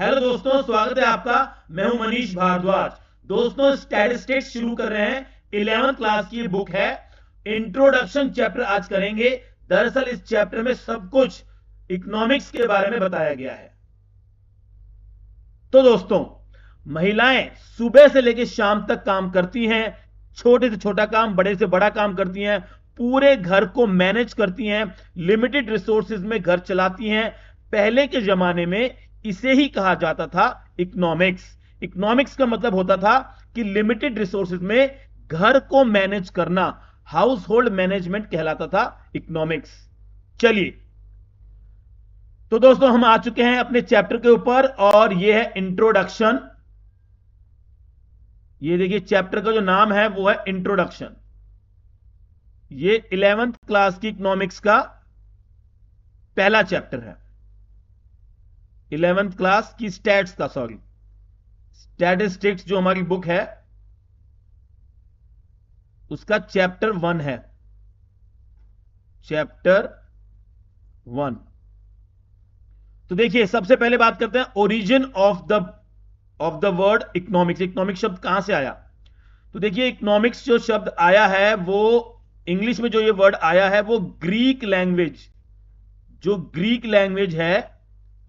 Hello दोस्तों, स्वागत है आपका। मैं हूं मनीष भारद्वाज। दोस्तों, स्टैटिस्टिक्स शुरू कर रहे हैं। 11th क्लास की बुक है। इंट्रोडक्शन चैप्टर आज करेंगे। दरअसल इस चैप्टर में सब कुछ इकोनॉमिक्स के बारे में बताया गया है। तो दोस्तों, महिलाएं सुबह से लेकर शाम तक काम करती हैं। छोटे से छोटा काम, बड़े से बड़ा काम करती हैं। पूरे घर को मैनेज करती हैं। लिमिटेड रिसोर्सेज में घर चलाती हैं। पहले के जमाने में इसे ही कहा जाता था इकोनॉमिक्स। इकोनॉमिक्स का मतलब होता था कि लिमिटेड रिसोर्सेज में घर को मैनेज करना। हाउस होल्ड मैनेजमेंट कहलाता था इकोनॉमिक्स। चलिए, तो दोस्तों हम आ चुके हैं अपने चैप्टर के ऊपर और यह है इंट्रोडक्शन। ये देखिए, चैप्टर का जो नाम है वो है इंट्रोडक्शन। ये 11th क्लास की इकोनॉमिक्स का पहला चैप्टर है। 11th क्लास की स्टैटिस्टिक्स जो हमारी बुक है उसका चैप्टर 1 है। चैप्टर 1। तो देखिए, सबसे पहले बात करते हैं origin of the word economics. Economics शब्द कहां से आया? तो देखिए, इकोनॉमिक्स जो शब्द आया है वो इंग्लिश में जो ये वर्ड आया है वो ग्रीक लैंग्वेज है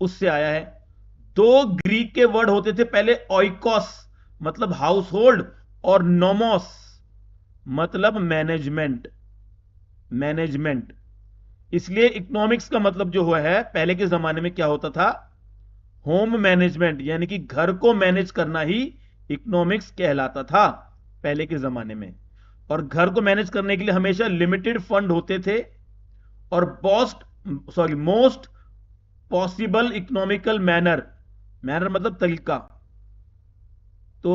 उससे आया है। दो ग्रीक के वर्ड होते थे पहले। ओइकोस मतलब हाउस होल्ड और नोमोस मतलब मैनेजमेंट। इसलिए इकोनॉमिक्स का मतलब जो हुआ है, पहले के जमाने में क्या होता था? होम मैनेजमेंट, यानी कि घर को मैनेज करना ही इकोनॉमिक्स कहलाता था पहले के जमाने में। और घर को मैनेज करने के लिए हमेशा लिमिटेड फंड होते थे और मोस्ट पॉसिबल इकोनॉमिकल मैनर मतलब तरीका। तो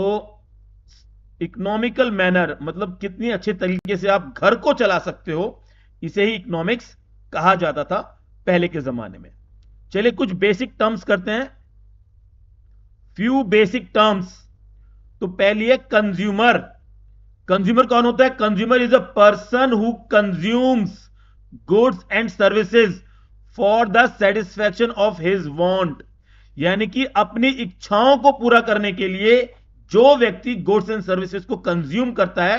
इकोनॉमिकल मैनर मतलब कितनी अच्छे तरीके से आप घर को चला सकते हो, इसे ही इकोनॉमिक्स कहा जाता था पहले के जमाने में। चलिए, कुछ बेसिक टर्म्स करते हैं। Few basic terms. तो पहली है कंज्यूमर। कंज्यूमर कौन होता है? Consumer is a person who consumes goods and services for the satisfaction of his want. यानी कि अपनी इच्छाओं को पूरा करने के लिए जो व्यक्ति गुड्स एंड सर्विसेज को कंज्यूम करता है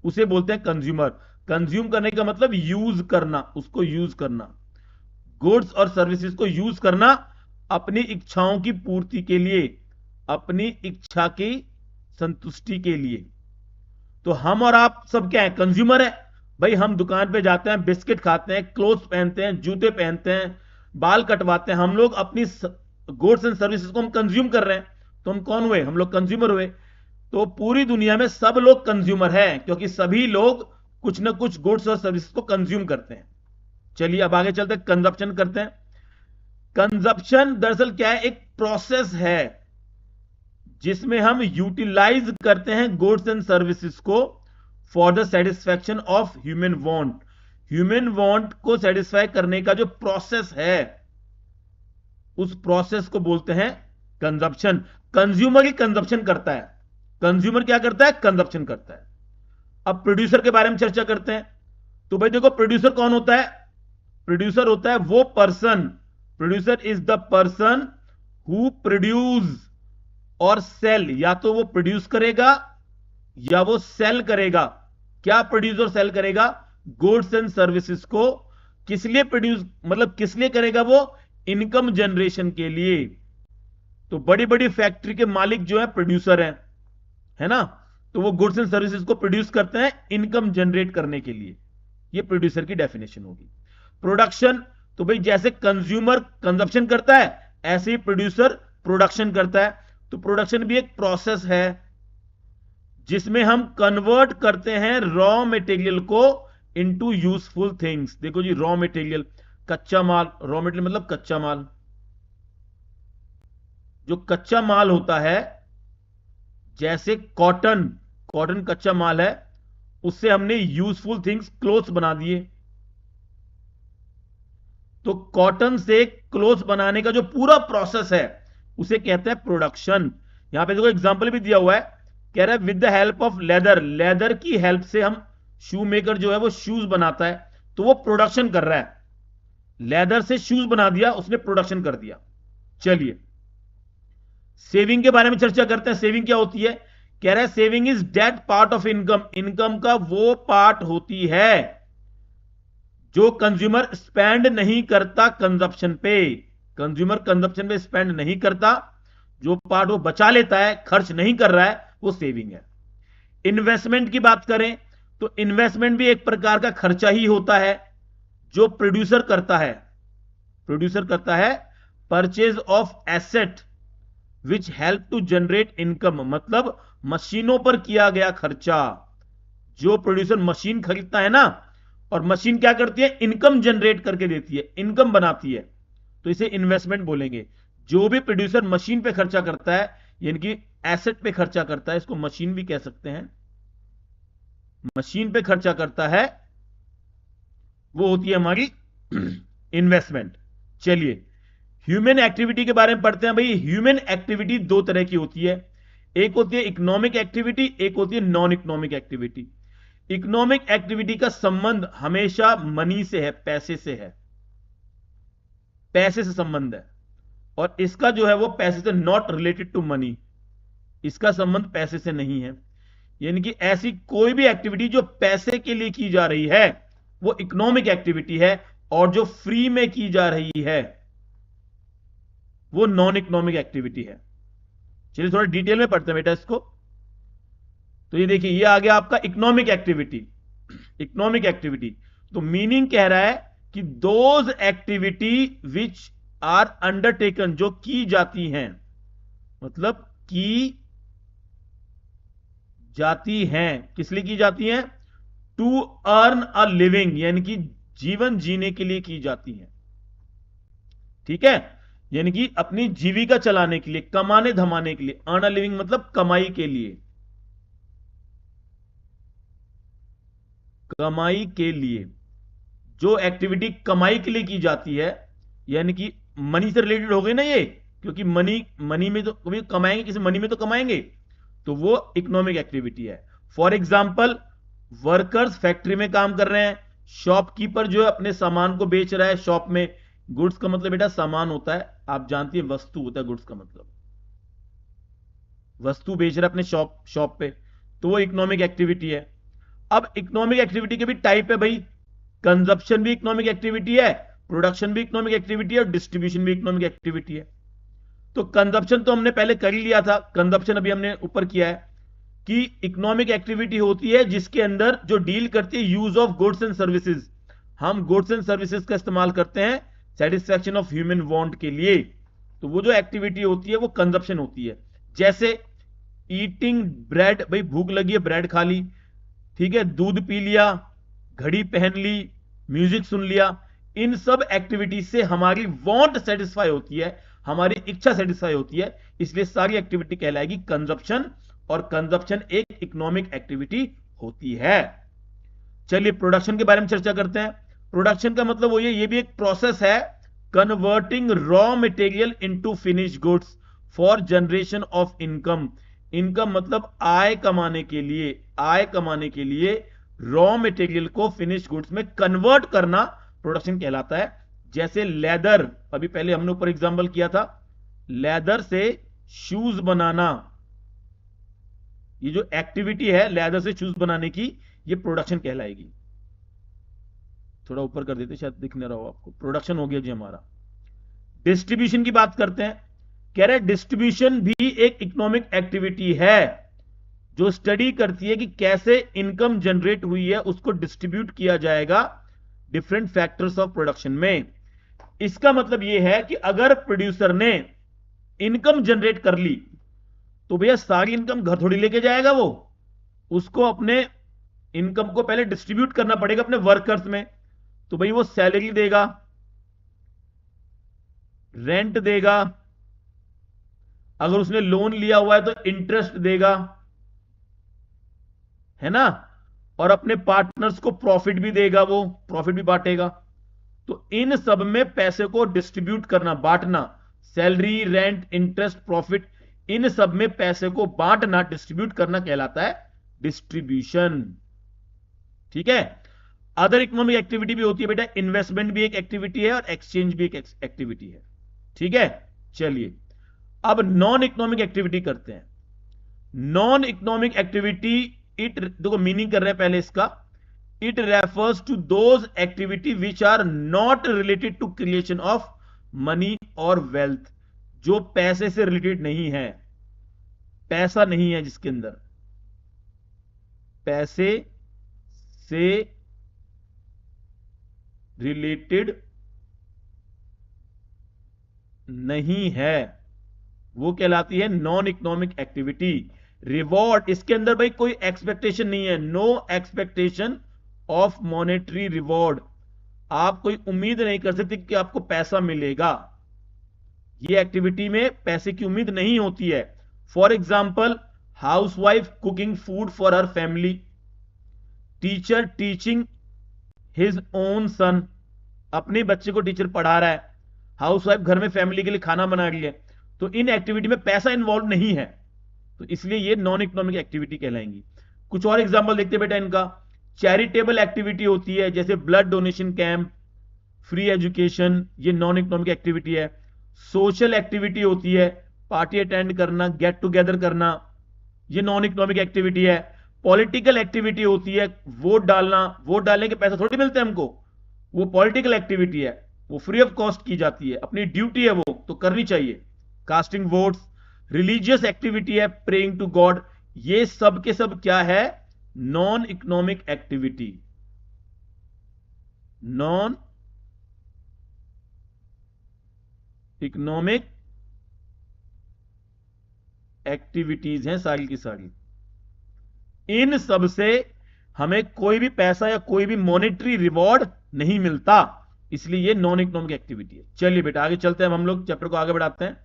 उसे बोलते हैं कंज्यूमर। कंज्यूम करने का मतलब यूज करना, उसको यूज करना। गुड्स और सर्विसेज को यूज करना अपनी इच्छाओं की पूर्ति के लिए, अपनी इच्छा की संतुष्टि के लिए। तो हम और आप सब क्या है? कंज्यूमर है भाई। हम दुकान पे जाते हैं, बिस्किट खाते हैं, क्लोथ्स पहनते हैं, जूते पहनते हैं, बाल कटवाते हैं। हम लोग अपनी गुड्स एंड सर्विसेज को हम कंज्यूम कर रहे हैं। तो हम कौन हुए? हम लोग कंज्यूमर हुए। तो पूरी दुनिया में सब लोग कंज्यूमर हैं, क्योंकि सभी लोग कुछ ना कुछ गुड्स और सर्विसेज को कंज्यूम करते हैं। चलिए, अब आगे चलते हैं, कंजप्शन करते हैं। कंजप्शन दरअसल क्या है? एक प्रोसेस है जिसमें हम यूटिलाइज करते हैं गुड्स एंड सर्विसेज को for the satisfaction of human want. Human want को सेटिस्फाई करने का जो प्रोसेस है उस प्रोसेस को बोलते हैं कंजप्शन। कंज्यूमर ही कंजप्शन करता है। कंज्यूमर क्या करता है? कंजप्शन करता है। अब प्रोड्यूसर के बारे में चर्चा करते हैं। तो भाई देखो, प्रोड्यूसर कौन होता है? प्रोड्यूसर होता है वो person, producer is the person who produce और सेल। या तो वो प्रोड्यूस करेगा या वो सेल करेगा। क्या प्रोड्यूस और सेल करेगा? गुड्स एंड सर्विसेज को। किस लिए प्रोड्यूस मतलब किस लिए करेगा? वो इनकम जनरेशन के लिए। तो बड़ी बड़ी फैक्ट्री के मालिक जो है प्रोड्यूसर है ना। तो वो गुड्स एंड सर्विसेज को प्रोड्यूस करते हैं इनकम जनरेट करने के लिए। ये प्रोड्यूसर की डेफिनेशन होगी। प्रोडक्शन, तो भाई जैसे कंज्यूमर कंजप्शन करता है ऐसे ही प्रोड्यूसर प्रोडक्शन करता है। तो प्रोडक्शन भी एक प्रोसेस है जिसमें हम कन्वर्ट करते हैं रॉ मटेरियल को इनटू यूजफुल थिंग्स। देखो जी, रॉ मटेरियल, कच्चा माल। रॉ मटेरियल मतलब कच्चा माल। जो कच्चा माल होता है, जैसे कॉटन कच्चा माल है, उससे हमने यूजफुल थिंग्स, क्लोथ्स बना दिए। तो कॉटन से क्लोथ्स बनाने का जो पूरा प्रोसेस है उसे कहते हैं प्रोडक्शन। यहां पे देखो एग्जांपल भी दिया हुआ है, कह रहा है with the help of leather की हेल्प से हम, शू मेकर जो है वो शूज बनाता है, तो वो प्रोडक्शन कर रहा है। लेदर से शूज बना दिया उसने, प्रोडक्शन कर दिया। चलिए, सेविंग के बारे में चर्चा करते हैं। सेविंग क्या होती है? कह रहा है saving is that part of income, income का वो पार्ट होती है जो कंज्यूमर स्पेंड नहीं करता कंजप्शन पे, कंज्यूमर कंजप्शन पे स्पेंड नहीं करता, जो पार्ट वो बचा लेता है, खर्च नहीं कर रहा है, वो सेविंग है। इन्वेस्टमेंट की बात करें तो इन्वेस्टमेंट भी एक प्रकार का खर्चा ही होता है जो प्रोड्यूसर करता है, प्रोड्यूसर करता है purchase of asset which help to generate income, मतलब मशीनों पर किया गया खर्चा। जो प्रोड्यूसर मशीन खरीदता है ना, और मशीन क्या करती है? इनकम जनरेट करके देती है, इनकम बनाती है, तो इसे इन्वेस्टमेंट बोलेंगे। जो भी प्रोड्यूसर मशीन पे खर्चा करता है, यानी कि एसेट पे खर्चा करता है, इसको मशीन भी कह सकते हैं, मशीन पे खर्चा करता है, वो होती है हमारी इन्वेस्टमेंट। चलिए ह्यूमन एक्टिविटी के बारे में पढ़ते हैं। भाई ह्यूमन एक्टिविटी दो तरह की होती है, एक होती है इकोनॉमिक एक्टिविटी, एक होती है non economic activity. Economic activity का संबंध हमेशा मनी से है, पैसे से है, पैसे से संबंध है, और इसका जो है वो पैसे से नॉट रिलेटेड टू मनी, इसका संबंध पैसे से नहीं है। यानी कि ऐसी कोई भी एक्टिविटी जो पैसे के लिए की जा रही है वो इकोनॉमिक एक्टिविटी है, और जो फ्री में की जा रही है वो नॉन इकोनॉमिक एक्टिविटी है। चलिए थोड़ा डिटेल में पढ़ते हैं बेटा इसको। तो ये देखिए, ये आ गया आपका इकोनॉमिक एक्टिविटी। इकोनॉमिक एक्टिविटी तो मीनिंग कह रहा है कि those activity which are undertaken, जो की जाती हैं, मतलब की जाती हैं, किस लिए की जाती हैं? टू अर्न अ लिविंग, यानी कि जीवन जीने के लिए की जाती हैं। ठीक है, यानी कि अपनी जीविका चलाने के लिए, कमाने धमाने के लिए। अर्न अ लिविंग मतलब कमाई के लिए, कमाई के लिए। जो एक्टिविटी कमाई के लिए की जाती है, यानी कि मनी से रिलेटेड हो गई ना ये, क्योंकि मनी, मनी में तो कभी कमाएंगे, किसी मनी में तो कमाएंगे, तो वो इकोनॉमिक एक्टिविटी है। फॉर एग्जाम्पल वर्कर्स फैक्ट्री में काम कर रहे हैं, शॉपकीपर जो है अपने सामान को बेच रहा है शॉप में। गुड्स का मतलब बेटा सामान होता है, आप जानती है वस्तु होता है गुड्स का मतलब, वस्तु बेच रहा है अपने शॉप पे, तो वो इकोनॉमिक एक्टिविटी है। अब इकोनॉमिक एक्टिविटी के भी टाइप है भाई, कंजप्शन भी इकोनॉमिक एक्टिविटी है, प्रोडक्शन भी इकोनॉमिक एक्टिविटी है, और डिस्ट्रीब्यूशन भी इकोनॉमिक एक्टिविटी है। तो कंजप्शन तो हमने पहले कर ही लिया था, कंजप्शन अभी हमने ऊपर किया है कि इकोनॉमिक एक्टिविटी होती है जिसके अंदर जो डील करती है use of goods and services. हम गुड्स एंड सर्विसेज का इस्तेमाल करते हैं सेटिस्फैक्शन ऑफ ह्यूमन वांट के लिए, तो वो जो एक्टिविटी होती है वो कंजप्शन होती है। जैसे ईटिंग ब्रेड, भाई भूख लगी है, ब्रेड खा ली, ठीक है, दूध पी लिया, घड़ी पहन ली, म्यूजिक सुन लिया। इन सब एक्टिविटीज से हमारी वांट सेटिस्फाई होती है, हमारी इच्छा सेटिस्फाई होती है, इसलिए सारी एक्टिविटी कहलाएगी कंजप्शन, और कंजप्शन एक इकोनॉमिक एक्टिविटी होती है। चलिए प्रोडक्शन के बारे में चर्चा करते हैं। प्रोडक्शन का मतलब वो ये भी एक प्रोसेस है, converting raw material into finished goods for generation of income. Income मतलब आय कमाने के लिए, आय कमाने के लिए रॉ मटेरियल को फिनिश्ड गुड्स में कन्वर्ट करना प्रोडक्शन कहलाता है। जैसे लेदर, अभी पहले हमने ऊपर एग्जांपल किया था, लेदर से शूज बनाना, ये जो एक्टिविटी है लेदर से शूज बनाने की, ये प्रोडक्शन कहलाएगी। थोड़ा ऊपर कर देते, शायद दिख नहीं रहा हो आपको। प्रोडक्शन हो गया जी हमारा। डिस्ट्रीब्यूशन की बात करते हैं। कह रहे डिस्ट्रीब्यूशन भी एक इकोनॉमिक एक्टिविटी है जो स्टडी करती है कि कैसे इनकम जनरेट हुई है उसको डिस्ट्रीब्यूट किया जाएगा डिफरेंट फैक्टर्स ऑफ प्रोडक्शन में। इसका मतलब यह है कि अगर प्रोड्यूसर ने इनकम जनरेट कर ली तो भैया सारी इनकम घर थोड़ी लेके जाएगा वो, उसको अपने इनकम को पहले डिस्ट्रीब्यूट करना पड़ेगा अपने वर्कर्स में। तो भाई वो सैलरी देगा, रेंट देगा, अगर उसने लोन लिया हुआ है तो इंटरेस्ट देगा, है ना, और अपने पार्टनर्स को प्रॉफिट भी देगा, वो प्रॉफिट भी बांटेगा। तो इन सब में पैसे को डिस्ट्रीब्यूट करना, बांटना, सैलरी, रेंट, इंटरेस्ट, प्रॉफिट, इन सब में पैसे को बांटना, डिस्ट्रीब्यूट करना कहलाता है डिस्ट्रीब्यूशन। ठीक है। अदर इकोनॉमिक एक्टिविटी भी होती है बेटा, इन्वेस्टमेंट भी एक एक्टिविटी है और एक्सचेंज भी एक एक्टिविटी है। ठीक है। चलिए अब नॉन इकोनॉमिक एक्टिविटी करते हैं। नॉन इकोनॉमिक एक्टिविटी, इट देखो मीनिंग कर रहे हैं पहले इसका। It refers to those activity which are not related to creation of money और वेल्थ, जो पैसे से रिलेटेड नहीं है, पैसा नहीं है जिसके अंदर, पैसे से रिलेटेड नहीं है, वो कहलाती है नॉन इकोनॉमिक एक्टिविटी। रिवॉर्ड, इसके अंदर भाई कोई एक्सपेक्टेशन नहीं है, no expectation of monetary reward, आप कोई उम्मीद नहीं कर सकते कि आपको पैसा मिलेगा, ये एक्टिविटी में पैसे की उम्मीद नहीं होती है। For example, housewife cooking food for her family, teacher teaching his own son, अपने बच्चे को टीचर पढ़ा रहा है, हाउसवाइफ घर में फैमिली के लिए खाना बना रही है, तो इन एक्टिविटी में पैसा इन्वॉल्व नहीं है, तो इसलिए ये नॉन इकोनॉमिक एक्टिविटी कहलाएंगी। कुछ और एग्जांपल देखते बेटा इनका। चैरिटेबल एक्टिविटी होती है जैसे blood donation camp, free education, ये नॉन इकोनॉमिक एक्टिविटी है। सोशल एक्टिविटी होती है, पार्टी अटेंड करना, गेट टुगेदर करना, ये नॉन इकोनॉमिक एक्टिविटी है। पॉलिटिकल एक्टिविटी होती है, वोट डालना, वोट डालने के पैसे थोड़ी मिलते हैं हमको, वो पॉलिटिकल एक्टिविटी है, वो फ्री ऑफ कॉस्ट की जाती है, अपनी ड्यूटी है वो तो करनी चाहिए, कास्टिंग वोट्स। रिलीजियस एक्टिविटी है, प्रेइंग टू गॉड, ये सब के सब क्या है, non economic activity, non economic activities हैं सारी की सारी। इन सब से हमें कोई भी पैसा या कोई भी मॉनेटरी रिवॉर्ड नहीं मिलता, इसलिए ये नॉन इकोनॉमिक एक्टिविटी है। चलिए बेटा आगे चलते हैं, हम लोग चैप्टर को आगे बढ़ाते हैं।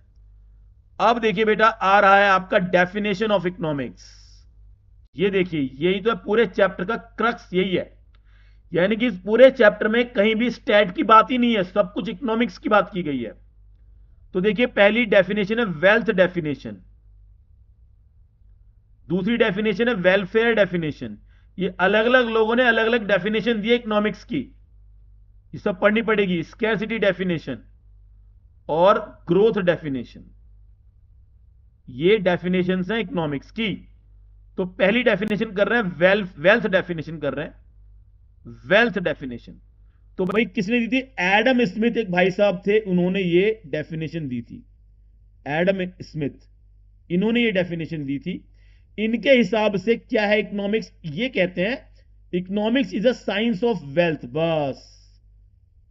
अब देखिए बेटा आ रहा है आपका डेफिनेशन ऑफ इकोनॉमिक्स। ये देखिए यही तो है पूरे चैप्टर का क्रक्स, यही है, यानी कि इस पूरे चैप्टर में कहीं भी स्टैट की बात ही नहीं है, सब कुछ इकोनॉमिक्स की बात की गई है। तो देखिए पहली डेफिनेशन है वेल्थ डेफिनेशन, दूसरी डेफिनेशन है वेलफेयर डेफिनेशन। ये अलग अलग लोगों ने अलग अलग डेफिनेशन दी इकोनॉमिक्स की, ये सब पढ़नी पड़ेगी। स्कैरसिटी डेफिनेशन और ग्रोथ डेफिनेशन, ये डेफिनेशन हैं इकोनॉमिक्स की। तो पहली डेफिनेशन कर रहे हैं वेल्थ डेफिनेशन कर रहे हैं, वेल्थ डेफिनेशन। तो भाई किसने दी थी, एडम स्मिथ एक भाई साहब थे, उन्होंने ये डेफिनेशन दी थी, एडम स्मिथ, इन्होंने ये डेफिनेशन दी थी। इनके हिसाब से क्या है इकोनॉमिक्स, ये कहते हैं economics is a science of wealth, बस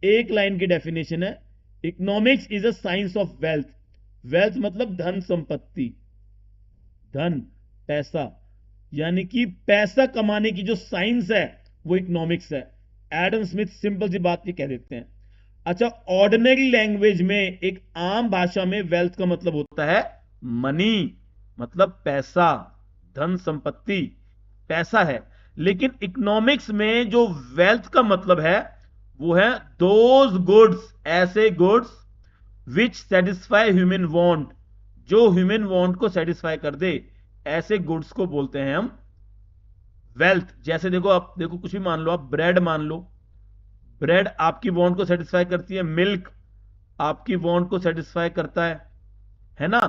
एक लाइन की डेफिनेशन है, economics is a science of wealth. Wealth मतलब धन संपत्ति, धन पैसा, यानी कि पैसा कमाने की जो साइंस है वो इकोनॉमिक्स है। एडम स्मिथ सिंपल सी बात ये कह देते हैं। अच्छा, ऑर्डिनरी लैंग्वेज में, एक आम भाषा में वेल्थ का मतलब होता है मनी, मतलब पैसा, धन संपत्ति, पैसा है। लेकिन इकोनॉमिक्स में जो वेल्थ का मतलब है वो है दोज गुड्स, ऐसे goods which satisfy human want, जो ह्यूमन वांट को सेटिस्फाई कर दे, ऐसे गुड्स को बोलते हैं हम वेल्थ। जैसे देखो, आप देखो कुछ भी मान लो, आप ब्रेड मान लो, ब्रेड आपकी वांट को सेटिस्फाई करती है, मिल्क आपकी वांट को सेटिस्फाई करता है ना,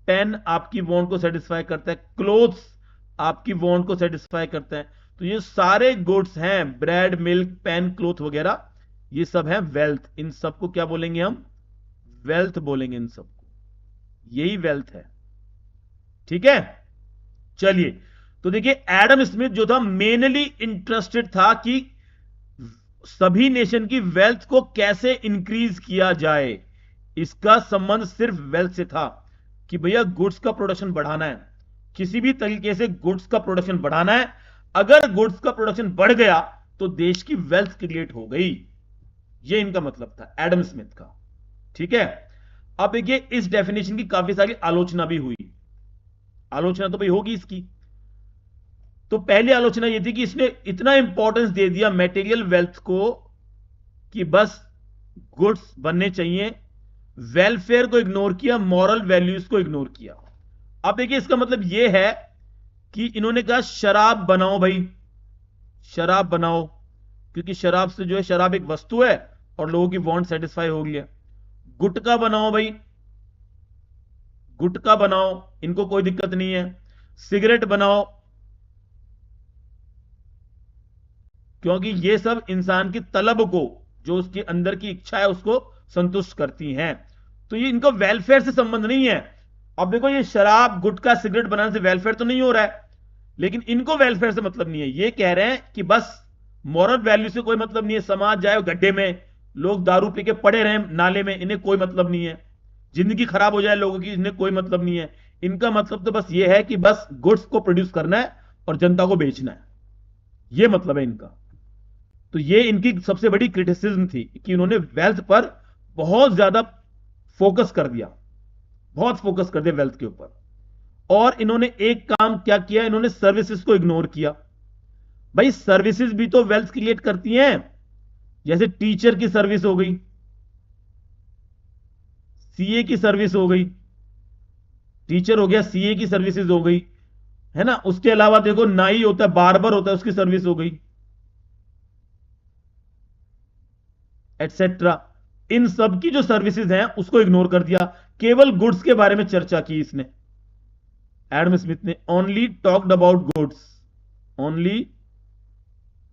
पेन आपकी वांट को सेटिस्फाई करता है, क्लोथ्स आपकी वांट को सेटिस्फाई करता है। तो ये सारे गुड्स हैं, ब्रेड, मिल्क, पेन, क्लोथ वगैरह, ये सब है वेल्थ। इन सबको क्या बोलेंगे हम, वेल्थ बोलेंगे इन सबको, यही वेल्थ है, ठीक है। चलिए, तो देखिए एडम स्मिथ जो था मेनली इंटरेस्टेड था कि सभी नेशन की वेल्थ को कैसे इंक्रीज किया जाए, इसका संबंध सिर्फ वेल्थ से था कि भैया गुड्स का प्रोडक्शन बढ़ाना है, किसी भी तरीके से गुड्स का प्रोडक्शन बढ़ाना है। अगर गुड्स का प्रोडक्शन बढ़ गया तो देश की वेल्थ क्रिएट हो गई, ये इनका मतलब था एडम स्मिथ का, ठीक है। अब देखिए इस डेफिनेशन की काफी सारी आलोचना भी हुई, आलोचना तो भाई होगी इसकी। तो पहली आलोचना यह थी कि इसने इतना इंपॉर्टेंस दे दिया मटेरियल वेल्थ को कि बस गुड्स बनने चाहिए, वेलफेयर को इग्नोर किया, मॉरल वैल्यूज को इग्नोर किया। अब देखिए इसका मतलब यह है कि इन्होंने कहा शराब बनाओ भाई, शराब बनाओ, क्योंकि शराब से जो है, शराब एक वस्तु है और लोगों की वांट सेटिस्फाई हो गई है। गुटखा बनाओ भाई, गुटखा बनाओ, इनको कोई दिक्कत नहीं है। सिगरेट बनाओ, क्योंकि ये सब इंसान की तलब को, जो उसके अंदर की इच्छा है, उसको संतुष्ट करती हैं। तो ये इनको वेलफेयर से संबंध नहीं है। अब देखो, ये शराब गुटखा सिगरेट बनाने से वेलफेयर तो नहीं हो रहा है, लेकिन इनको वेलफेयर से मतलब नहीं है। ये कह रहे हैं कि बस मॉरल वैल्यू से कोई मतलब नहीं है, समाज जाए गड्ढे में, लोग दारू पी के पड़े रहे नाले में, इन्हें कोई मतलब नहीं है। जिंदगी खराब हो जाए लोगों की, इन्हें कोई मतलब नहीं है। इनका मतलब तो बस ये है कि बस गुड्स को प्रोड्यूस करना है और जनता को बेचना है, ये मतलब है इनका। तो ये इनकी सबसे बड़ी क्रिटिसिज्म थी कि इन्होंने वेल्थ पर बहुत ज्यादा फोकस कर दिया, बहुत फोकस कर दिया वेल्थ के ऊपर। और इन्होंने एक काम क्या किया, इन्होंने सर्विसेज को इग्नोर किया। भाई सर्विसेज भी तो वेल्थ क्रिएट करती हैं। जैसे टीचर की सर्विस हो गई, सीए की सर्विस हो गई, टीचर हो गया, सीए की सर्विसेज हो गई, है ना। उसके अलावा देखो नाई होता है, बार्बर होता है, उसकी सर्विस हो गई, एटसेट्रा। इन सब की जो सर्विसेज हैं उसको इग्नोर कर दिया, केवल गुड्स के बारे में चर्चा की इसने। एडम स्मिथ ने only talked about goods, only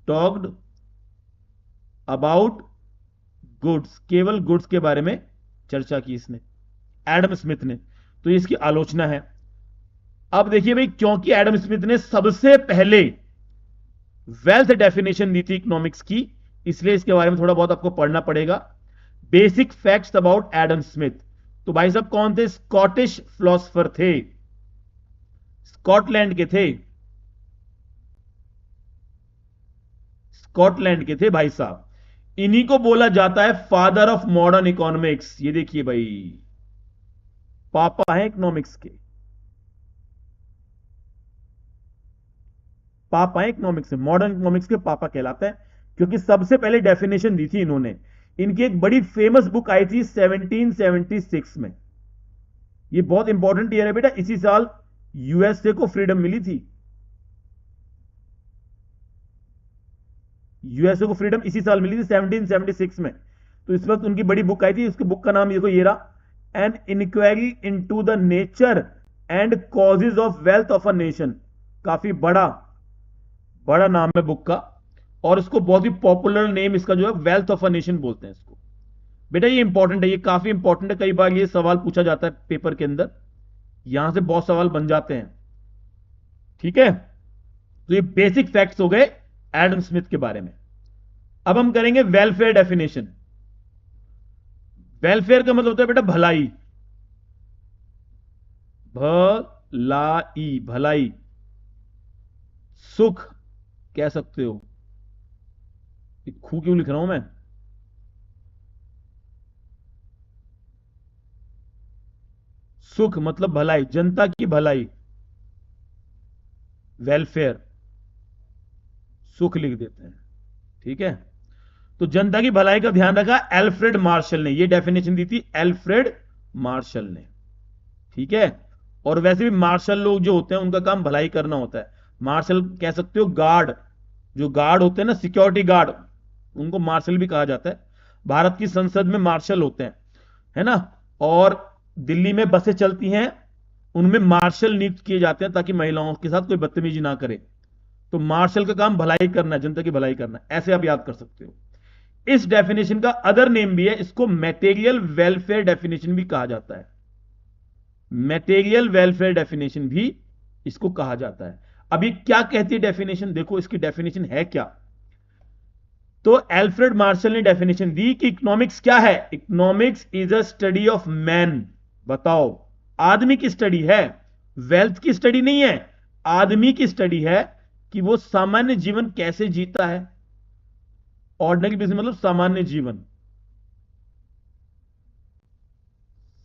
talked about goods, केवल गुड्स के बारे में चर्चा की इसने, एडम स्मिथ ने। तो इसकी आलोचना है। अब देखिए भाई, क्योंकि एडम स्मिथ ने सबसे पहले वेल्थ डेफिनेशन दी थी इकोनॉमिक्स की, इसलिए इसके बारे में थोड़ा बहुत आपको पढ़ना पड़ेगा। Basic facts about Adam Smith. तो भाई साहब कौन थे? स्कॉटिश फिलोसोफर थे, स्कॉटलैंड के थे, स्कॉटलैंड के थे भाई साहब। इन्हीं को बोला जाता है फादर ऑफ मॉडर्न इकोनॉमिक्स। ये देखिए भाई, पापा है इकोनॉमिक्स के, पापा है इकोनॉमिक्स, मॉडर्न इकोनॉमिक्स के पापा कहलाते हैं, क्योंकि सबसे पहले डेफिनेशन दी थी इन्होंने। इनकी एक बड़ी फेमस बुक आई थी 1776 में। ये बहुत इंपॉर्टेंट ईयर है बेटा, इसी साल यूएसए को फ्रीडम मिली थी, यूएसए को फ्रीडम इसी साल मिली थी 1776 में। तो इस वक्त उनकी बड़ी बुक आई थी, उसकी बुक का नाम देखो ये रहा, an inquiry into the nature and causes of wealth of a nation. काफी बड़ा बड़ा नाम है बुक का, और इसको बहुत ही पॉपुलर नेम इसका जो है वेल्थ ऑफ अ नेशन बोलते हैं इसको। बेटा ये इंपॉर्टेंट है, ये काफी इंपॉर्टेंट है, कई बार ये सवाल पूछा जाता है पेपर के अंदर, यहां से बहुत सवाल बन जाते हैं, ठीक है। तो ये बेसिक फैक्ट्स हो गए एडम स्मिथ के बारे में। अब हम करेंगे वेलफेयर डेफिनेशन। वेलफेयर का मतलब होता है बेटा भलाई, भलाई, भलाई, सुख कह सकते हो। खू क्यों लिख रहा हूं मैं? सुख मतलब भलाई, जनता की भलाई, वेलफेयर, सुख लिख देते हैं, ठीक है। तो जनता की भलाई का ध्यान रखा एल्फ्रेड मार्शल ने, ये डेफिनेशन दी थी एल्फ्रेड मार्शल ने, ठीक है। और वैसे भी मार्शल लोग जो होते हैं उनका काम भलाई करना होता है। मार्शल कह सकते हो गार्ड, जो गार्ड होते हैं ना, सिक्योरिटी गार्ड, उनको मार्शल भी कहा जाता है। भारत की संसद में मार्शल होते हैं, है ना। और दिल्ली में बसें चलती हैं, उनमें मार्शल नियुक्त किए जाते हैं ताकि महिलाओं के साथ कोई बदतमीजी ना करे। तो मार्शल का काम भलाई करना है, जनता की भलाई करना है, ऐसे आप याद कर सकते हो। इस डेफिनेशन का अदर नेम भी है, इसको मैटेरियल वेलफेयर डेफिनेशन भी कहा जाता है, मैटेरियल वेलफेयर डेफिनेशन भी इसको कहा जाता है। अभी क्या कहती है डेफिनेशन, देखो इसकी डेफिनेशन है क्या। तो एल्फ्रेड मार्शल ने डेफिनेशन दी कि इकोनॉमिक्स क्या है? Economics is a study of man. बताओ, आदमी की स्टडी है, वेल्थ की स्टडी नहीं है, आदमी की स्टडी है कि वो सामान्य जीवन कैसे जीता है। ऑर्डिनरी बिजनेस मतलब सामान्य जीवन,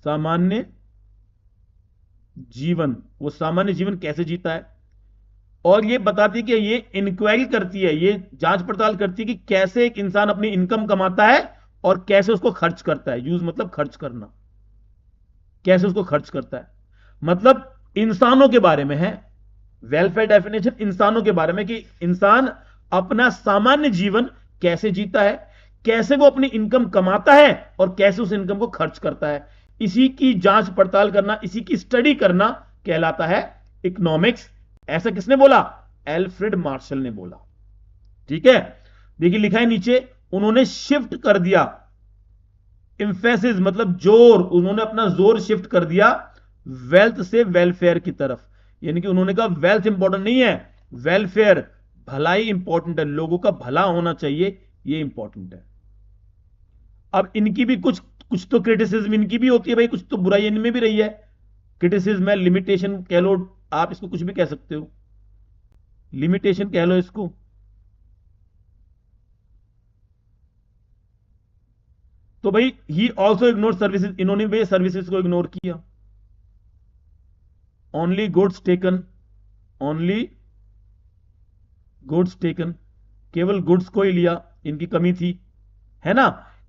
सामान्य जीवन, वो सामान्य जीवन कैसे जीता है। और ये बताती है कि ये इंक्वायरी करती है, ये जांच पड़ताल करती है कि कैसे एक इंसान अपनी इनकम कमाता है और कैसे उसको खर्च करता है। यूज मतलब खर्च करना, कैसे उसको खर्च करता है, मतलब इंसानों के बारे में है। वेलफेयर डेफिनेशन इंसानों के बारे में, कि इंसान अपना सामान्य जीवन कैसे जीता है, कैसे वो अपनी इनकम कमाता है और कैसे उस इनकम को खर्च करता है। इसी की जांच पड़ताल करना, इसी की स्टडी करना कहलाता है इकोनॉमिक्स। ऐसा किसने बोला? एल्फ्रेड मार्शल ने बोला। ठीक है, देखिए लिखा है नीचे, उन्होंने शिफ्ट कर दिया, इंफेसिस मतलब जोर, उन्होंने अपना जोर शिफ्ट कर दिया वेल्थ से वेलफेयर की तरफ। यानी कि उन्होंने कहा वेल्थ इंपॉर्टेंट नहीं है, वेलफेयर, भलाई इंपॉर्टेंट है, लोगों का भला होना चाहिए, ये इंपॉर्टेंट है। अब इनकी भी कुछ कुछ तो क्रिटिसिज्म इनकी भी होती है भाई, कुछ तो बुराई इनमें भी रही है। क्रिटिसिज्म है, लिमिटेशन कह लो, आप इसको कुछ भी कह सकते हो, लिमिटेशन कह लो इसको। तो भाई ही ऑल्सो इग्नोर सर्विसेज, इन्होंने भी सर्विसेज को इग्नोर किया। Only goods taken, only goods taken, केवल गुड्स को ही लिया, इनकी कमी थी, है ना।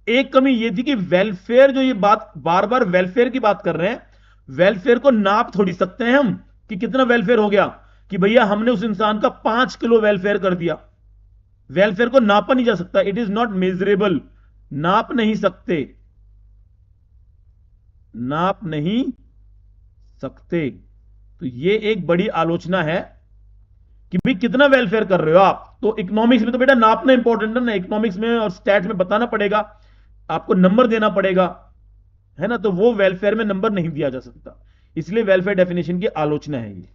एक कमी ये थी कि वेलफेयर, जो ये बात बार बार वेलफेयर की बात कर रहे हैं, वेलफेयर को नाप थोड़ी सकते हैं हम कि कितना वेलफेयर हो गया, कि भैया हमने उस इंसान का 5 किलो वेलफेयर कर दिया। वेलफेयर को नापा नहीं जा सकता, इट इज नॉट मेजरेबल, नाप नहीं सकते, नाप नहीं सकते। तो ये एक बड़ी आलोचना है कि भाई कितना वेलफेयर कर रहे हो आप। तो इकोनॉमिक्स में तो बेटा नापना इंपॉर्टेंट है ना, इकोनॉमिक्स में और स्टैट्स में बताना पड़ेगा, आपको नंबर देना पड़ेगा, है ना। तो वो वेलफेयर में नंबर नहीं दिया जा सकता, इसलिए वेलफेयर डेफिनेशन की आलोचना है ये।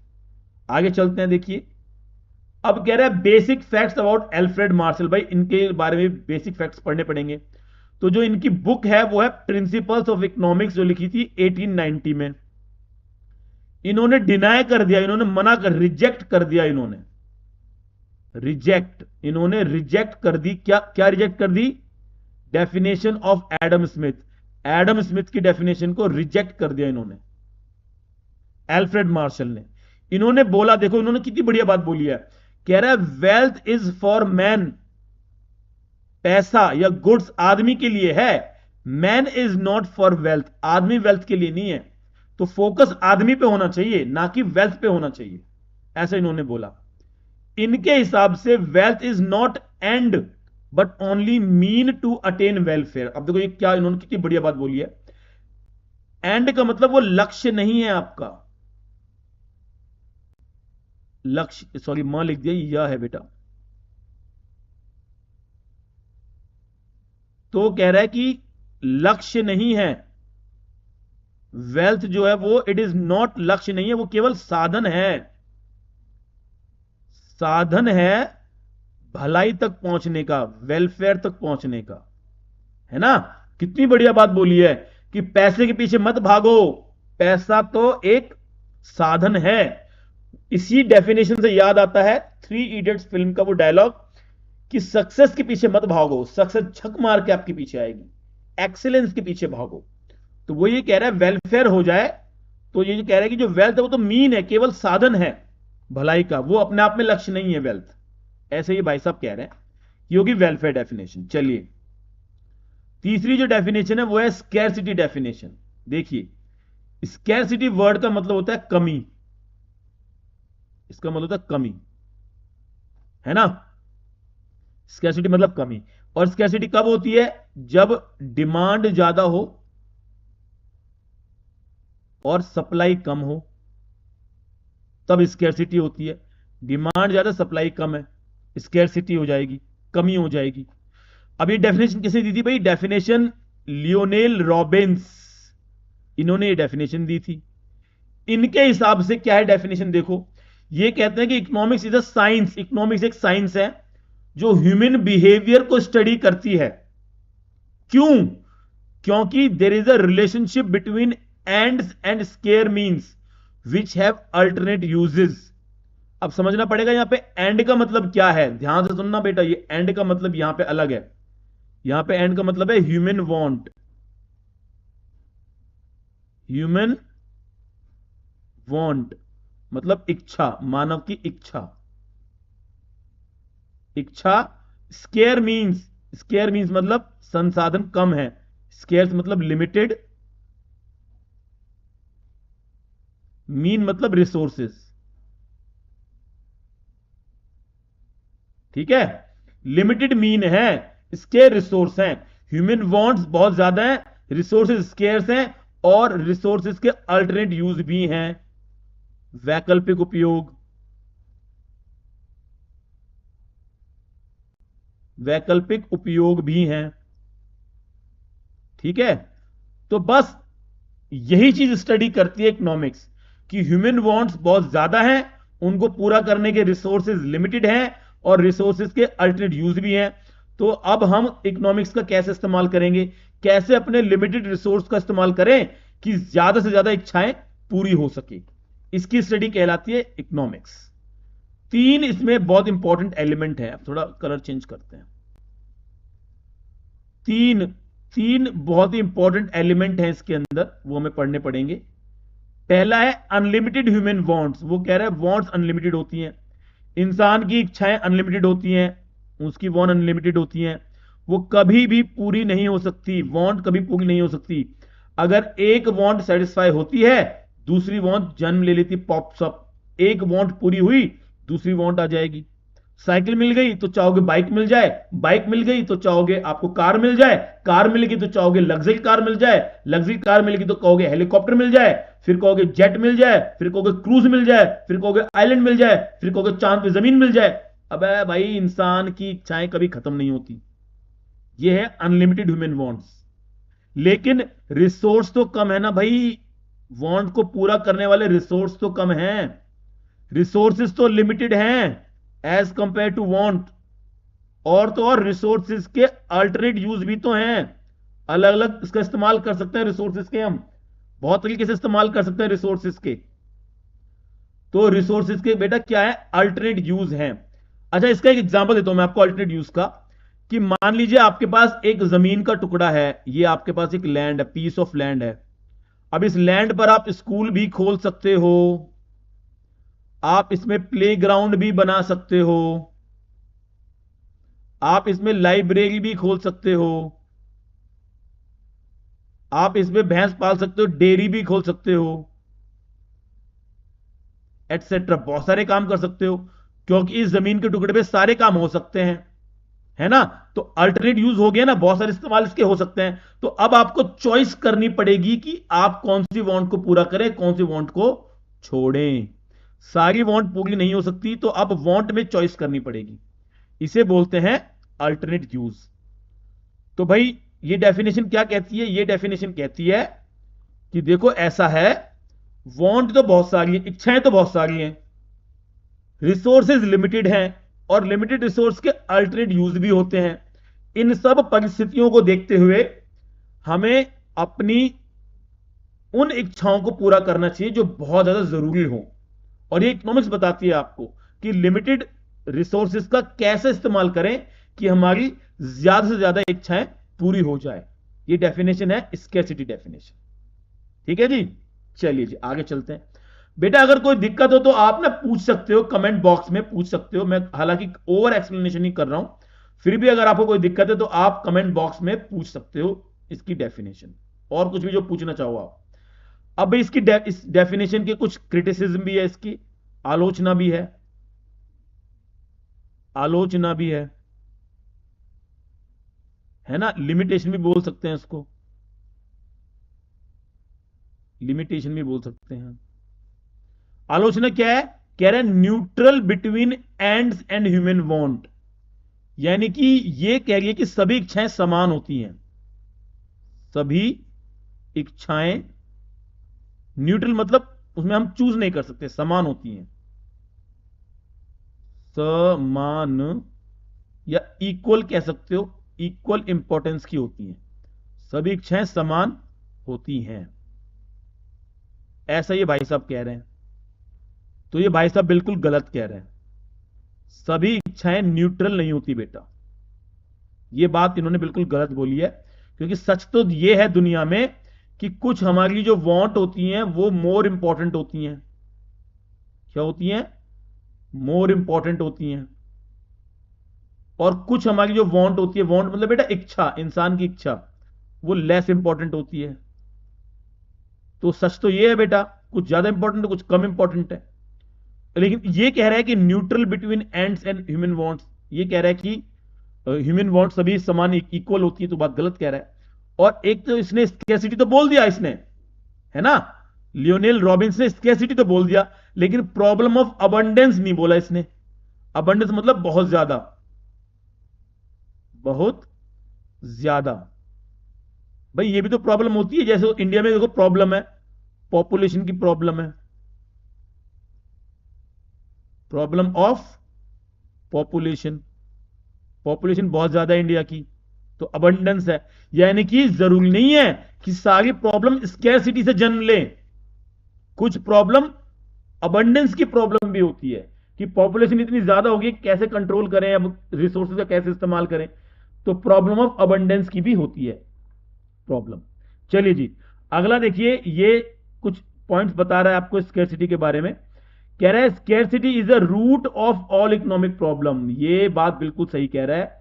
आगे चलते हैं, देखिए अब कह रहा है basic facts about Alfred Marshall. भाई इनके बारे में बेसिक फैक्ट्स पढ़ने पड़ेंगे। तो जो इनकी बुक है वो है प्रिंसिपल्स ऑफ इकोनॉमिक्स, जो लिखी थी 1890 में। इन्होंने डिनाई कर दिया, इन्होंने मना कर, रिजेक्ट कर दिया, इन्होंने रिजेक्ट, इन्होंने रिजेक्ट कर दी, क्या क्या रिजेक्ट कर दी? Definition of Adam Smith, Adam Smith की डेफिनेशन को रिजेक्ट कर दिया इन्होंने, एल्फ्रेड मार्शल ने। इन्होंने बोला, देखो इन्होंने कितनी बढ़िया बात बोली है, कह रहा है वेल्थ इज फॉर मैन, पैसा या गुड्स आदमी के लिए है, man is not for wealth, आदमी वेल्थ के लिए नहीं है। तो फोकस आदमी पे होना चाहिए, ना कि वेल्थ पे होना चाहिए, ऐसा इन्होंने बोला। इनके हिसाब से wealth is not end but only mean to attain welfare. अब देखो ये क्या, इन्होंने कितनी बढ़िया बात बोली है। एंड का मतलब वो लक्ष्य नहीं है आपका, लक्ष्य, सॉरी मां लिख दिया, यह है बेटा। तो कह रहा है कि लक्ष्य नहीं है, वेल्थ जो है वो इट इज नॉट, लक्ष्य नहीं है, वो केवल साधन है, साधन है भलाई तक पहुंचने का, वेलफेयर तक पहुंचने का, है ना। कितनी बढ़िया बात बोली है कि पैसे के पीछे मत भागो, पैसा तो एक साधन है। इसी डेफिनेशन से याद आता है थ्री इडियट्स फिल्म का वो डायलॉग कि सक्सेस के पीछे मत भागो, सक्सेस झक मार के आपके पीछे आएगी, एक्सीलेंस के पीछे भागो। तो वो ये कह रहा है वेलफेयर हो जाए, तो ये जो कह रहा है कि जो वेल्थ है वो तो मीन है, केवल साधन है भलाई का, वो अपने आप में लक्ष्य नहीं है वेल्थ। ऐसे ही भाई साहब कह रहे हैं, ये होगी वेलफेयर डेफिनेशन। चलिए तीसरी जो डेफिनेशन है वो है स्कैरसिटी डेफिनेशन। देखिए स्कैरसिटी वर्ड का मतलब होता है कमी, इसका मतलब होता है कमी, है ना। स्कैरसिटी मतलब कमी, और स्कैरसिटी कब होती है? जब डिमांड ज्यादा हो और सप्लाई कम हो, तब स्कैरसिटी होती है। डिमांड ज्यादा, सप्लाई कम है, स्कैरसिटी हो जाएगी, कमी हो जाएगी। अब ये डेफिनेशन किसने दी थी भाई? डेफिनेशन लियोनेल रॉबिन्स, इन्होंने ये डेफिनेशन दी थी। इनके हिसाब से क्या है डेफिनेशन, देखो ये कहते हैं कि economics is a science, economics एक साइंस है जो ह्यूमन बिहेवियर को स्टडी करती है। क्यों? क्योंकि there is a relationship between ends and square means which have alternate uses. अब समझना पड़ेगा यहां पे एंड का मतलब क्या है, ध्यान से सुनना बेटा, ये एंड का मतलब यहां पे अलग है। यहां पे एंड का मतलब है ह्यूमन वांट, ह्यूमन वांट मतलब इच्छा, मानव की इच्छा, इच्छा। स्केयर मीन्स मतलब संसाधन कम है, स्केयर्स मतलब लिमिटेड, मीन मतलब रिसोर्सेस, ठीक है। लिमिटेड मीन है, स्केयर रिसोर्स हैं, ह्यूमन वांट्स बहुत ज्यादा है, रिसोर्सेज स्केयर्स हैं, और रिसोर्सेज के अल्टरनेट यूज भी हैं, वैकल्पिक उपयोग, वैकल्पिक उपयोग भी हैं। ठीक है, तो बस यही चीज स्टडी करती है इकोनॉमिक्स कि ह्यूमन वांट्स बहुत ज्यादा हैं, उनको पूरा करने के रिसोर्सेज लिमिटेड हैं और रिसोर्सेज के अल्टरनेट यूज भी हैं। तो अब हम इकोनॉमिक्स का कैसे इस्तेमाल करेंगे, कैसे अपने लिमिटेड रिसोर्स का इस्तेमाल करें कि ज्यादा से ज्यादा इच्छाएं पूरी हो सके, इसकी स्टडी कहलाती है इकोनॉमिक्स। तीन इसमें बहुत इंपॉर्टेंट एलिमेंट है, थोड़ा कलर चेंज करते हैं। तीन तीन बहुत ही इंपॉर्टेंट एलिमेंट हैं इसके अंदर, वो हमें पढ़ने पड़ेंगे। पहला है अनलिमिटेड ह्यूमन वांट्स। वो कह रहा है वांट्स अनलिमिटेड होती हैं, इंसान की इच्छाएं अनलिमिटेड होती हैं, उसकी वांट अनलिमिटेड होती हैं, वो कभी भी पूरी नहीं हो सकती, वांट कभी पूरी नहीं हो सकती। अगर एक वांट सेटिस्फाई होती है, दूसरी वांट जन्म ले लेती, पॉप्स अप। एक वांट पूरी हुई, दूसरी वांट आ जाएगी। साइकिल मिल गई तो चाहोगे बाइक मिल जाए, बाइक मिल गई तो चाहोगे आपको कार मिल जाए, कार मिल गई तो चाहोगे लग्जरी कार मिल जाए, लग्जरी कार मिल गई तो कहोगे हेलीकॉप्टर मिल जाए, फिर कहोगे जेट मिल जाए, फिर कहोगे क्रूज मिल जाए, फिर कहोगे आइलैंड मिल जाए, फिर कहोगे चांद पे जमीन मिल जाए। अबे भाई, इंसान की इच्छाएं कभी खत्म नहीं होती। ये है अनलिमिटेड ह्यूमन वांट्स। लेकिन रिसोर्स तो कम है ना भाई, वांट को पूरा करने वाले रिसोर्स तो कम हैं, रिसोर्सेज तो लिमिटेड हैं एज कंपेयर टू वांट। और तो और रिसोर्सेज के अल्टरनेट यूज भी तो हैं, अलग अलग इसका इस्तेमाल कर सकते हैं रिसोर्सेज के, हम बहुत तरीके से इस्तेमाल कर सकते हैं रिसोर्सेज के। तो रिसोर्सेज के बेटा क्या है, अल्टरनेट यूज हैं। अच्छा, इसका एक एग्जांपल देता हूं मैं आपको अल्टरनेट यूज का, कि मान लीजिए आपके पास एक जमीन का टुकड़ा है, ये आपके पास एक लैंड है, पीस ऑफ लैंड है। अब इस लैंड पर आप स्कूल भी खोल सकते हो, आप इसमें प्लेग्राउंड भी बना सकते हो, आप इसमें लाइब्रेरी भी खोल सकते हो, आप इसमें भैंस पाल सकते हो, डेयरी भी खोल सकते हो, एटसेट्रा। बहुत सारे काम कर सकते हो, क्योंकि इस जमीन के टुकड़े पे सारे काम हो सकते हैं, है ना। तो अल्टरनेट यूज हो गया ना, बहुत सारे इस्तेमाल इसके हो सकते हैं। तो अब आपको चॉइस करनी पड़ेगी कि आप कौन सी वांट को पूरा करें, कौन सी वांट को छोड़ें। सारी वांट पूरी नहीं हो सकती, तो अब वांट में चॉइस करनी पड़ेगी, इसे बोलते हैं अल्टरनेट यूज। तो भाई ये डेफिनेशन क्या कहती है, ये डेफिनेशन कहती है कि देखो ऐसा है, वांट तो बहुत सारी है, इच्छाएं तो बहुत सारी हैं, रिसोर्सेज लिमिटेड हैं, और लिमिटेड रिसोर्स के अल्टरनेट यूज भी होते हैं। इन सब परिस्थितियों को देखते हुए हमें अपनी उन इच्छाओं को पूरा करना चाहिए जो बहुत ज्यादा जरूरी हो। और ये इकोनॉमिक्स बताती है आपको कि लिमिटेड रिसोर्सेज का कैसे इस्तेमाल करें कि हमारी ज्यादा से ज्यादा इच्छाएं पूरी हो जाए। ये डेफिनेशन है स्कैरसिटी डेफिनेशन। ठीक है जी, चलिए जी आगे चलते हैं। बेटा अगर कोई दिक्कत हो तो आप ना पूछ सकते हो, कमेंट बॉक्स में पूछ सकते हो। मैं हालांकि ओवर एक्सप्लेनेशन ही कर रहा हूं, फिर भी अगर आपको कोई दिक्कत है तो आप कमेंट बॉक्स में पूछ सकते हो इसकी डेफिनेशन, और कुछ भी जो पूछना चाहो आप। अब इसकी इस डेफिनेशन के कुछ क्रिटिसिज्म भी है, इसकी आलोचना भी है, आलोचना भी है ना, लिमिटेशन भी बोल सकते हैं इसको, लिमिटेशन भी बोल सकते हैं। आलोचना क्या है, कह रहे हैं neutral between ends and human want, यानी कि ये कह रही है कि सभी इच्छाएं समान होती हैं, सभी इच्छाएं, न्यूट्रल मतलब उसमें हम चूज नहीं कर सकते, समान होती हैं, समान या इक्वल कह सकते हो, इक्वल इंपॉर्टेंस की होती हैं, सभी इच्छाएं समान होती हैं, ऐसा ये भाई साहब कह रहे हैं। तो ये भाई साहब बिल्कुल गलत कह रहे हैं, सभी इच्छाएं न्यूट्रल नहीं होती बेटा, ये बात इन्होंने बिल्कुल गलत बोली है। क्योंकि सच तो ये है दुनिया में कि कुछ हमारी जो वांट होती हैं वो मोर इंपॉर्टेंट होती हैं। क्या होती हैं, मोर इंपॉर्टेंट होती हैं। और कुछ हमारी जो वांट होती है, वांट मतलब बेटा इच्छा, इंसान की इच्छा, वो लेस इंपॉर्टेंट होती है। तो सच तो ये है बेटा, कुछ ज्यादा इंपॉर्टेंट है, कुछ कम इंपॉर्टेंट है। लेकिन ये कह रहा है कि neutral between ends and human wants, ये कह रहा है कि ह्यूमन वांट सभी समान इक्वल होती है, तो बात गलत कह रहा है। और एक तो इसने स्कैरसिटी तो बोल दिया इसने, है ना। लियोनेल रॉबिन्स ने स्कैरसिटी तो बोल दिया, लेकिन प्रॉब्लम ऑफ अबंडेंस नहीं बोला इसने। अबंडेंस मतलब बहुत ज्यादा, बहुत ज्यादा। भाई ये भी तो प्रॉब्लम होती है, जैसे इंडिया में देखो प्रॉब्लम है, पॉपुलेशन की प्रॉब्लम है, प्रॉब्लम ऑफ पॉपुलेशन, पॉपुलेशन बहुत ज्यादा है इंडिया की, तो अबंडेंस है। यानी कि जरूरी नहीं है कि सारी प्रॉब्लम स्कैरसिटी से जन्म ले, कुछ प्रॉब्लम अबंडेंस की प्रॉब्लम भी होती है कि पॉपुलेशन इतनी ज्यादा होगी, कैसे कंट्रोल करें, अब रिसोर्सेज का कैसे इस्तेमाल करें, तो प्रॉब्लम ऑफ अबंडेंस की भी होती है प्रॉब्लम। चलिए जी, अगला देखिए, ये कुछ पॉइंट्स बता रहा है आपको स्कैरसिटी के बारे में। कह रहा है scarcity is the root of all economic problem. ये बात बिल्कुल सही कह रहा है,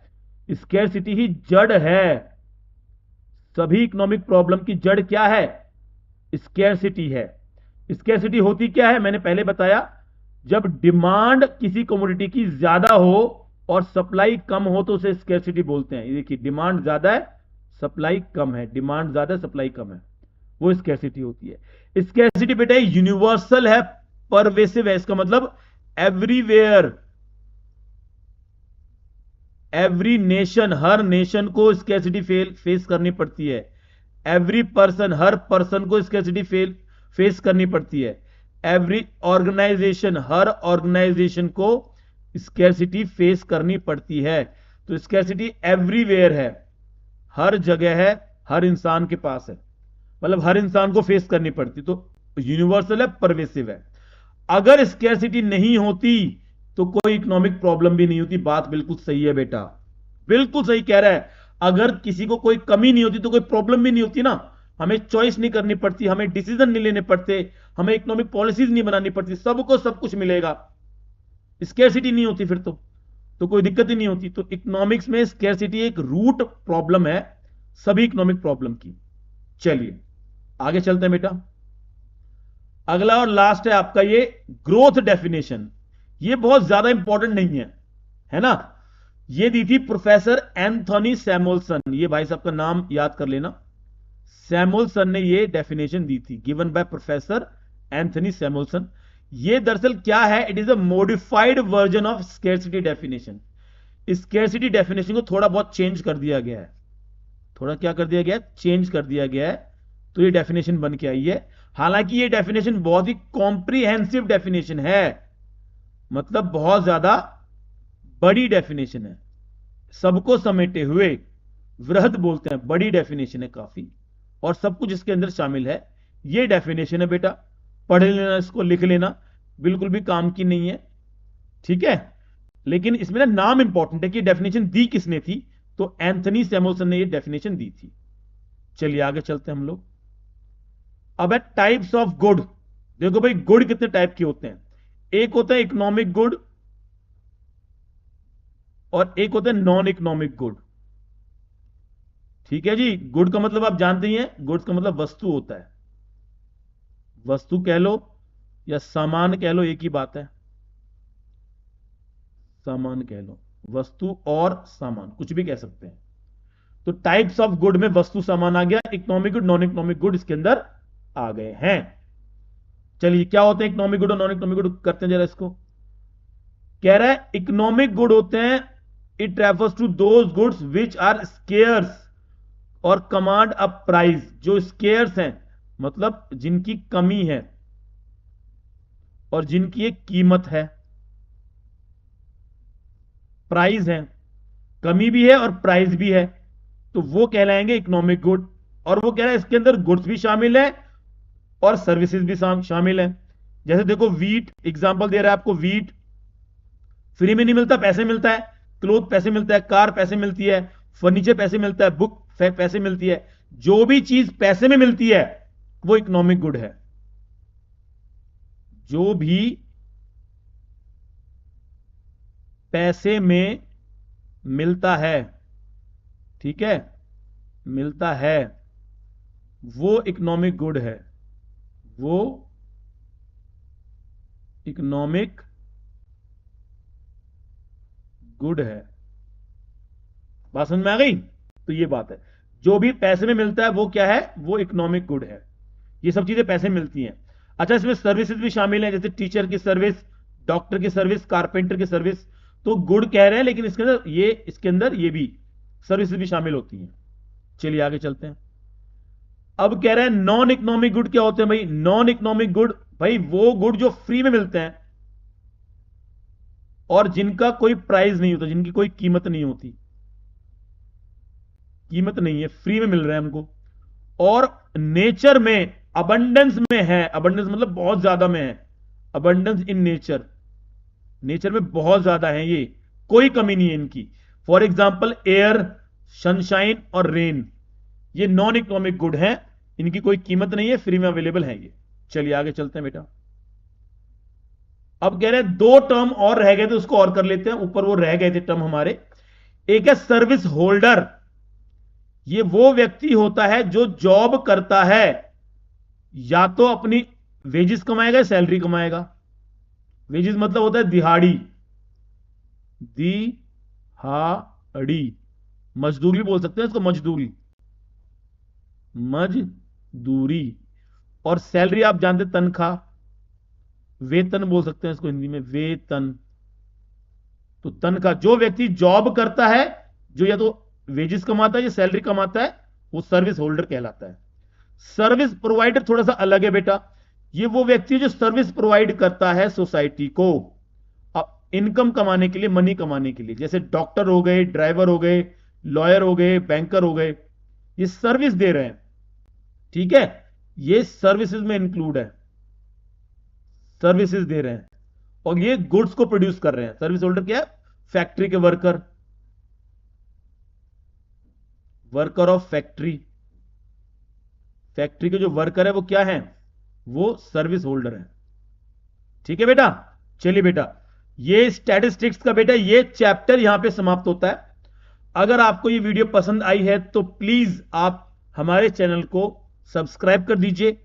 स्कैरसिटी ही जड़ है सभी इकोनॉमिक प्रॉब्लम की। जड़ क्या है? स्कैरसिटी है। स्कैरसिटी होती क्या है? मैंने पहले बताया, जब डिमांड किसी कमोडिटी की ज्यादा हो और सप्लाई कम हो तो उसे स्कैरसिटी बोलते हैं। ये देखिए, डिमांड ज्यादा है, सप्लाई कम है, डिमांड ज्यादा है, सप्लाई कम है, वो स्कैरसिटी होती है। स्कैरसिटी बेटा यूनिवर्सल है, परवेसिव है। इसका मतलब एवरीवेयर, एवरी नेशन, हर नेशन को स्कैरसिटी फेस करनी पड़ती है। एवरी पर्सन, हर पर्सन को स्कैरसिटी फेस करनी पड़ती है। एवरी ऑर्गेनाइजेशन, हर ऑर्गेनाइजेशन को स्कैरसिटी फेस करनी पड़ती है। तो स्कैरसिटी एवरीवेयर है, हर जगह है, हर इंसान के पास है, मतलब हर इंसान को फेस करनी पड़ती, तो यूनिवर्सल है, परवेसिव है। अगर स्कैरसिटी नहीं होती तो कोई इकोनॉमिक प्रॉब्लम भी नहीं होती। बात बिल्कुल सही है बेटा, बिल्कुल सही कह रहा है। अगर किसी को कोई कमी नहीं होती तो कोई प्रॉब्लम भी नहीं होती ना। हमें चॉइस नहीं करनी पड़ती, हमें डिसीजन नहीं लेने पड़ते, हमें इकोनॉमिक पॉलिसीज नहीं बनानी पड़ती, सबको सब कुछ मिलेगा। स्कैरसिटी नहीं होती फिर तो कोई दिक्कत ही नहीं होती। तो इकोनॉमिक्स में स्कैरसिटी एक रूट प्रॉब्लम है सभी इकोनॉमिक प्रॉब्लम की। चलिए आगे चलते हैं बेटा। अगला और लास्ट है आपका ये ग्रोथ डेफिनेशन। ये बहुत ज्यादा इंपॉर्टेंट नहीं है ना। ये दी थी प्रोफेसर एंथोनी सैमुअल्सन। ये भाई साहब का नाम याद कर लेना, सैमुअल्सन ने ये डेफिनेशन दी थी, given by professor Anthony Samuelson. ये दरअसल क्या है? It is a modified version of scarcity definition. Scarcity definition को थोड़ा बहुत चेंज कर दिया गया है, थोड़ा क्या कर दिया गया है? चेंज कर दिया गया है, तो ये डेफिनेशन बन के आई है। हालांकि ये डेफिनेशन बहुत ही कॉम्प्रिहेंसिव डेफिनेशन है, मतलब बहुत ज्यादा बड़ी डेफिनेशन है, सबको समेटे हुए, वृहद बोलते हैं, बड़ी डेफिनेशन है काफी, और सब कुछ इसके अंदर शामिल है। ये डेफिनेशन है बेटा, पढ़ लेना, इसको लिख लेना, बिल्कुल भी काम की नहीं है, ठीक है। लेकिन इसमें ना नाम इंपॉर्टेंट है कि डेफिनेशन दी किसने थी, तो एंथनी सैमुअल्सन ने ये डेफिनेशन दी थी। चलिए आगे चलते हैं हम लोग। अब है टाइप्स ऑफ गुड। देखो भाई, गुड कितने टाइप के होते हैं? एक होता है इकोनॉमिक गुड और एक होता है नॉन इकोनॉमिक गुड। ठीक है जी, गुड का मतलब आप जानते ही हैं, गुड्स का मतलब वस्तु होता है, वस्तु कह लो या सामान कह लो, एक ही बात है, सामान कह लो, वस्तु और सामान कुछ भी कह सकते हैं। तो टाइप्स ऑफ गुड में वस्तु सामान आ गया, economic good non economic good इसके अंदर आ गए हैं। चलिए क्या होते हैं इकोनॉमिक गुड और नॉन इकोनॉमिक गुड, करते हैं जरा इसको। कह रहा है इकोनॉमिक गुड होते हैं, it refers to those goods which are scarce और कमांड अ प्राइस। जो स्केयर्स हैं मतलब जिनकी कमी है और जिनकी एक कीमत है, प्राइस है, कमी भी है और प्राइस भी है, तो वो कहलाएंगे इकोनॉमिक गुड। और वो कह रहा है इसके अंदर गुड्स भी शामिल है और सर्विसेज भी शामिल है। जैसे देखो वीट, एग्जांपल दे रहा है आपको, वीट फ्री में नहीं मिलता, पैसे मिलता है, क्लोथ पैसे मिलता है, कार पैसे मिलती है, फर्नीचर पैसे मिलता है, बुक पैसे मिलती है। जो भी चीज पैसे में मिलती है वो इकोनॉमिक गुड है। जो भी पैसे में मिलता है, ठीक है, मिलता है, वो इकोनॉमिक गुड है, वो इकोनॉमिक गुड है। बात समझ में आ गई? तो ये बात है, जो भी पैसे में मिलता है वो क्या है? वो इकोनॉमिक गुड है। ये सब चीजें पैसे मिलती हैं। अच्छा, इसमें सर्विसेज भी शामिल है, जैसे टीचर की सर्विस, डॉक्टर की सर्विस, कारपेंटर की सर्विस। तो गुड कह रहे हैं, लेकिन इसके अंदर ये भी सर्विसेज भी शामिल होती हैं। चलिए आगे चलते हैं। अब कह रहे हैं नॉन इकोनॉमिक गुड क्या होते हैं भाई? नॉन इकोनॉमिक गुड भाई वो गुड जो फ्री में मिलते हैं और जिनका कोई प्राइस नहीं होता, जिनकी कोई कीमत नहीं होती, कीमत नहीं है, फ्री में मिल रहे हैं हमको, और नेचर में अबंडेंस में है। अबंडेंस मतलब बहुत ज्यादा में है, अबंडेंस इन नेचर, नेचर में बहुत ज्यादा है, ये कोई कमी नहीं है इनकी। फॉर एग्जाम्पल एयर, सनशाइन और रेन, ये नॉन इकोनॉमिक गुड हैं, इनकी कोई कीमत नहीं है, फ्री में अवेलेबल है ये। चलिए आगे चलते हैं बेटा। अब कह रहे हैं दो टर्म और रह गए थे, उसको और कर लेते हैं, ऊपर वो रह गए थे टर्म हमारे। एक है सर्विस होल्डर, ये वो व्यक्ति होता है जो जॉब करता है, या तो अपनी वेजेस कमाएगा या सैलरी कमाएगा। वेजेस मतलब होता है दिहाड़ी, दिहाड़ी, मजदूरी बोल सकते हैं इसको, मजदूरी, मजदूरी। और सैलरी आप जानते हैं, तनख्वाह, वेतन बोल सकते हैं इसको हिंदी में, वेतन। तो तनख्वाह, जो व्यक्ति जॉब करता है, जो या तो वेजेस कमाता है या सैलरी कमाता है, वो सर्विस होल्डर कहलाता है। सर्विस प्रोवाइडर थोड़ा सा अलग है बेटा, ये वो व्यक्ति है जो सर्विस प्रोवाइड करता है सोसाइटी को, अब इनकम कमाने के लिए, मनी कमाने के लिए। जैसे डॉक्टर हो गए, ड्राइवर हो गए, लॉयर हो गए, बैंकर हो गए, ये सर्विस दे रहे हैं, ठीक है, ये सर्विसेज में इंक्लूड है, सर्विसेज दे रहे हैं, और ये गुड्स को प्रोड्यूस कर रहे हैं। सर्विस होल्डर क्या है? फैक्ट्री के worker, worker of factory, factory के जो वर्कर है वो क्या है? वो सर्विस होल्डर है। ठीक है बेटा। चलिए बेटा, ये स्टैटिस्टिक्स का बेटा ये चैप्टर यहां पे समाप्त होता है। अगर आपको ये वीडियो पसंद आई है तो प्लीज आप हमारे चैनल को सब्सक्राइब कर दीजिए,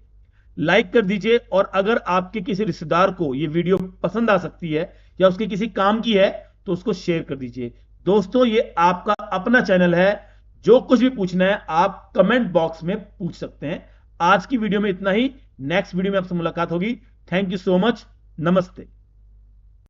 लाइक कर दीजिए, और अगर आपके किसी रिश्तेदार को ये वीडियो पसंद आ सकती है या उसके किसी काम की है तो उसको शेयर कर दीजिए। दोस्तों, ये आपका अपना चैनल है, जो कुछ भी पूछना है आप कमेंट बॉक्स में पूछ सकते हैं। आज की वीडियो में इतना ही, नेक्स्ट वीडियो में आपसे मुलाकात होगी। थैंक यू सो मच, नमस्ते।